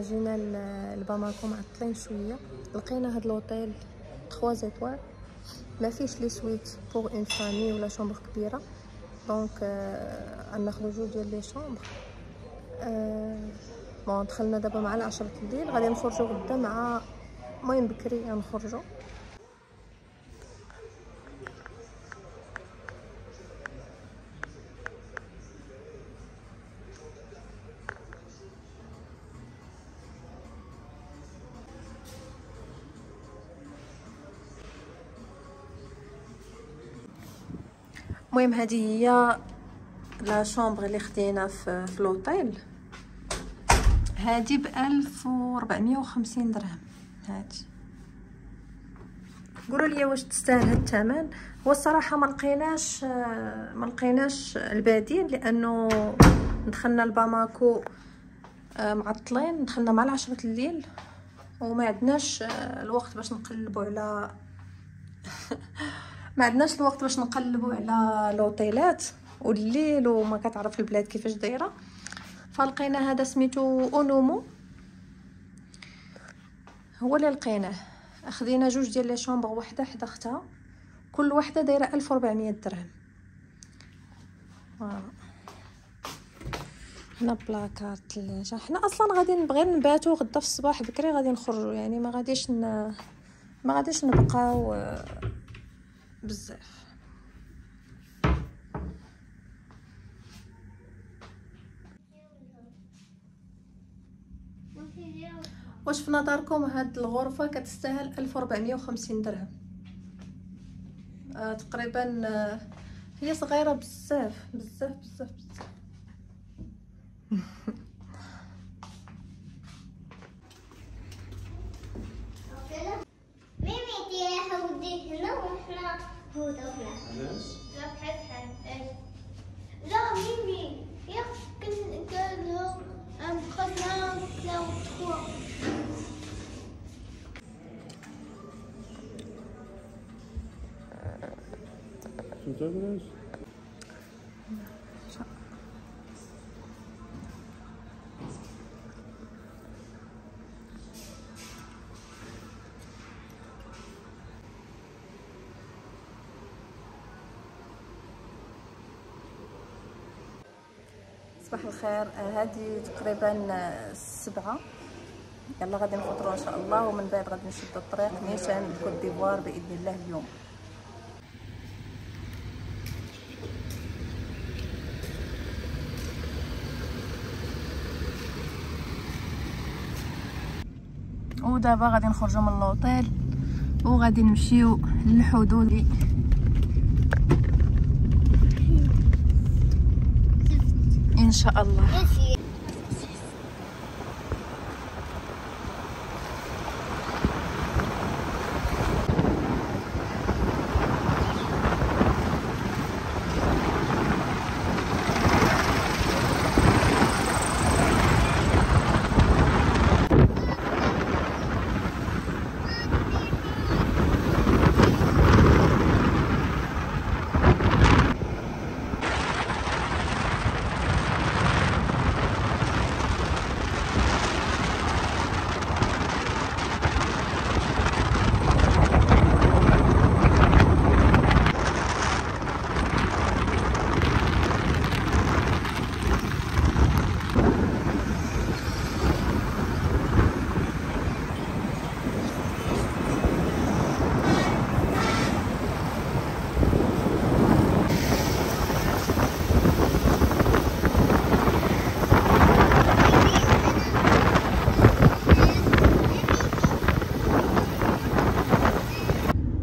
جينا لباماكو معطلين شويه. لقينا هاد لوطيل 3 زيتوال ما فيش لي سويت بوغ اون فامي ولا شومبر كبيره، دونك غناخدو جوج ديال لي شومبر. بون دخلنا دابا مع 10 الليل، غادي نخرجوا غدا مع المهم بكري غنخرجوا. المهم هذه هي لا شومبر اللي خدينا في لوطيل. هذه ب 1450 درهم. هادي قولوا لي واش تستاهل هاد الثمن؟ هو الصراحه ما لقيناش البديل، لانه دخلنا لباماكو معطلين، دخلنا مع 10 الليل وما عندناش الوقت باش نقلبوا على ما عندناش الوقت باش نقلبوا على لوطيلات والليل، وما كتعرف البلاد كيفاش دايره. فلقينا هذا سميتو اونومو، هو اللي لقيناه. خدينا جوج ديال لي شومبر، وحده حدا اختها، كل وحده دايره 1400 درهم. هنا بلاكارت الثلاجه. حنا اصلا غادي نبغي نباتو غدا في الصباح بكري غادي نخرجوا، يعني ما غاديش نبقاو بزاف. واش في نظركم هاد الغرفه كتستاهل 1450 درهم؟ تقريبا هي صغيره بزاف بزاف بزاف بزاف. ميمي تي هودي هنا وحنا هو دوحنا. علاش؟ لا بحال لا ميمي يا قالوا خدنا لو تخوا. شو تاكلش؟ صباح الخير. هذه تقريبا 7. يلا غادي نفطروا ان شاء الله، ومن بعد غادي نشدوا الطريق نيشان كوت ديفوار باذن الله اليوم. ودابا غادي نخرجوا من لوطيل وغادي نمشيو للحدود. ان شاء الله.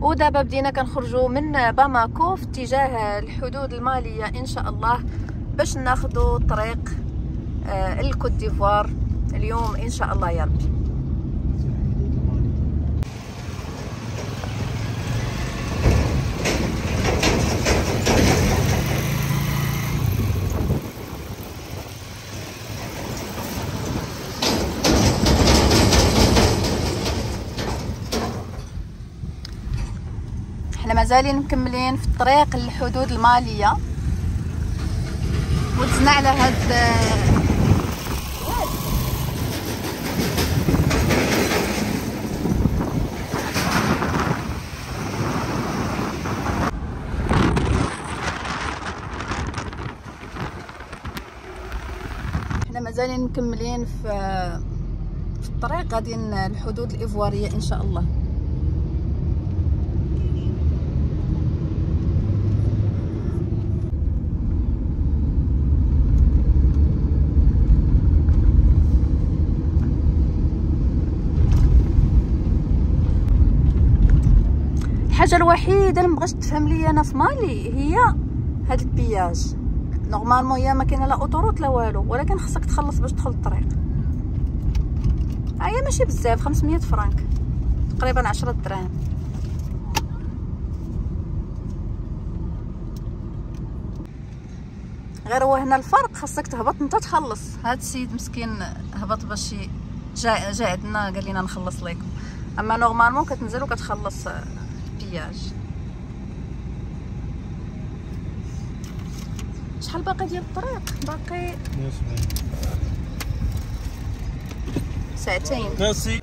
ودابا بدينا كنخرجوا من باماكو في اتجاه الحدود الماليه ان شاء الله، باش ناخذوا طريق الكوت ديفوار اليوم ان شاء الله يا ربي. حنا مازالين مكملين في الطريق للحدود الماليه، ودزنا على هاد مازالين مكملين في الطريق غاديين الحدود الإيفوارية إن شاء الله. الحاجه الوحيده اللي مبغاش تفهم لي انا في مالي هي هاد البياج. نورمالمون هي ما كاينه لا اوتوروت لا والو، ولكن خصك تخلص باش تدخل الطريق. هي ماشي بزاف، 500 فرانك تقريبا 10 دراهم. غير هو هنا الفرق، خاصك تهبط انت تخلص. هاد السيد مسكين هبط باش جا عندنا قال لنا نخلص لكم، اما نورمالمون كتنزل وكتخلص بياج. شحال باقي ديال الطريق؟ باقي ساعتين. ميرسي.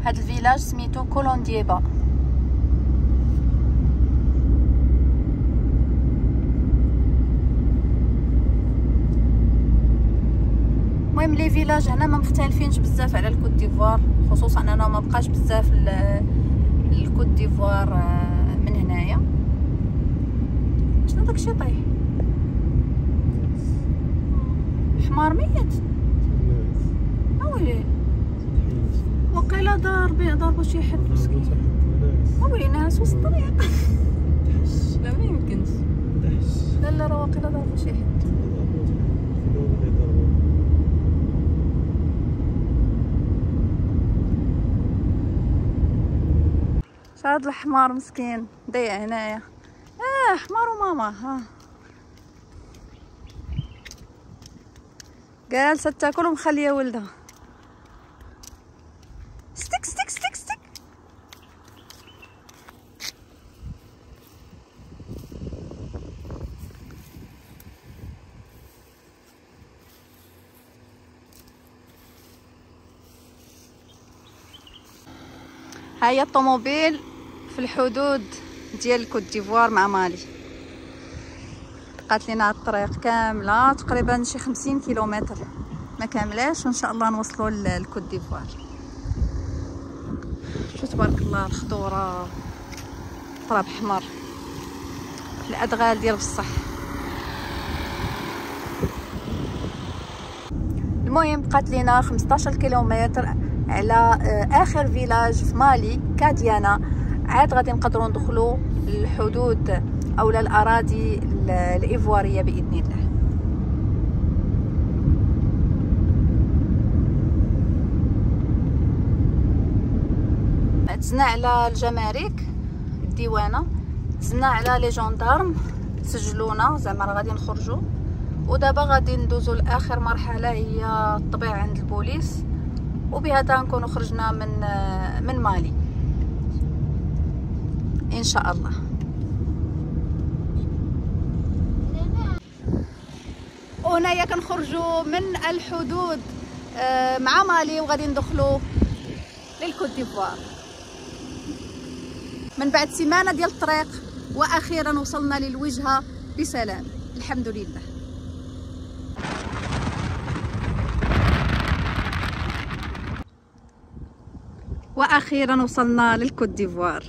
هاد الفيلاج سميتو كولوندييبا. المهم لي فيلاج هنا ما مختلفينش بزاف على الكوت ديفوار، خصوصا انه ما بقاش بزاف الكوت ديفوار من هنايا. شنو داكشي طيح؟ حمار ميت؟ اويلي وقيلا ضربو شي حد مسكين. اويلي ناس وسط الطريق. لا ما يمكنش. لا راه وقيلا ضربو شي حد. هاد الحمار مسكين ضيع هنايا. حمار وماما. جالسه تاكل ومخليه ولدها. ستيك ستيك ستيك ستيك. ها هي الطوموبيل في الحدود ديال الكوت ديفوار مع مالي. بقات لينا الطريق كامله تقريبا شي 50 كيلومتر، ما كاملاش، وان شاء الله نوصلوا للكوت ديفوار. شو تبارك الله الخضوره، تراب حمر، الادغال ديال بصح. المهم بقات لينا 15 كيلومتر على اخر فيلاج في مالي كاديانا، عاد غادي نقدروا ندخلوا للحدود او الاراضي الايفواريه باذن الله. دزنا على الجمارك الديوانه، دزنا على لي جوندارم، سجلونا زعما راه غادي نخرجوا، ودابا غادي ندوزو لاخر مرحله هي الطبيعه عند البوليس، وبهذا نكونوا خرجنا من مالي ان شاء الله. وهنايا كنخرجوا من الحدود مع مالي وغادي ندخلوا للكوت ديفوار من بعد سيمانه ديال الطريق، واخيرا وصلنا للوجهه بسلام الحمد لله. واخيرا وصلنا للكوت ديفوار.